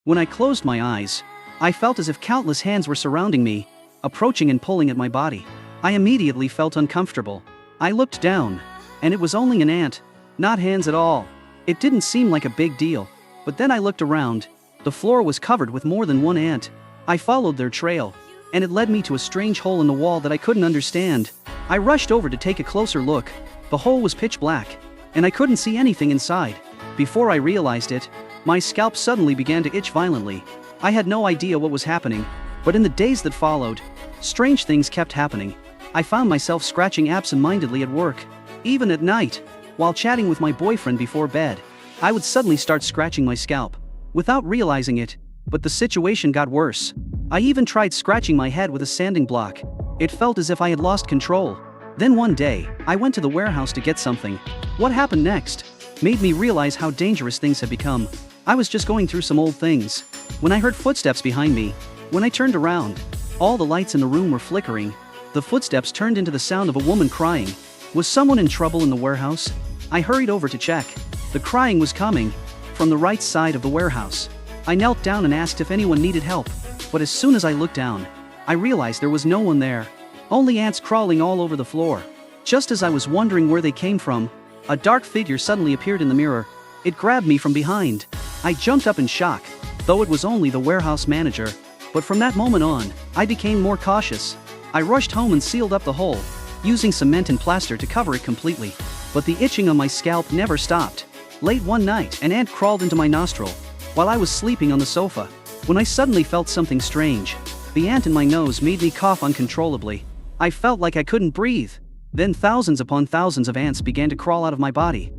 When I closed my eyes, I felt as if countless hands were surrounding me, approaching and pulling at my body. I immediately felt uncomfortable. I looked down, and it was only an ant, not hands at all. It didn't seem like a big deal, but then I looked around. The floor was covered with more than one ant. I followed their trail, and it led me to a strange hole in the wall that I couldn't understand. I rushed over to take a closer look. The hole was pitch black, and I couldn't see anything inside. Before I realized it, my scalp suddenly began to itch violently. I had no idea what was happening, but in the days that followed, strange things kept happening. I found myself scratching absent-mindedly at work. Even at night, while chatting with my boyfriend before bed, I would suddenly start scratching my scalp, without realizing it, but the situation got worse. I even tried scratching my head with a sanding block. It felt as if I had lost control. Then one day, I went to the warehouse to get something. What happened next made me realize how dangerous things had become. I was just going through some old things when I heard footsteps behind me. When I turned around, all the lights in the room were flickering. The footsteps turned into the sound of a woman crying. Was someone in trouble in the warehouse? I hurried over to check. The crying was coming from the right side of the warehouse. I knelt down and asked if anyone needed help, but as soon as I looked down, I realized there was no one there. Only ants crawling all over the floor. Just as I was wondering where they came from, a dark figure suddenly appeared in the mirror. It grabbed me from behind. I jumped up in shock, though it was only the warehouse manager. But from that moment on, I became more cautious. I rushed home and sealed up the hole, using cement and plaster to cover it completely. But the itching on my scalp never stopped. Late one night, an ant crawled into my nostril while I was sleeping on the sofa. When I suddenly felt something strange, the ant in my nose made me cough uncontrollably. I felt like I couldn't breathe. Then thousands upon thousands of ants began to crawl out of my body.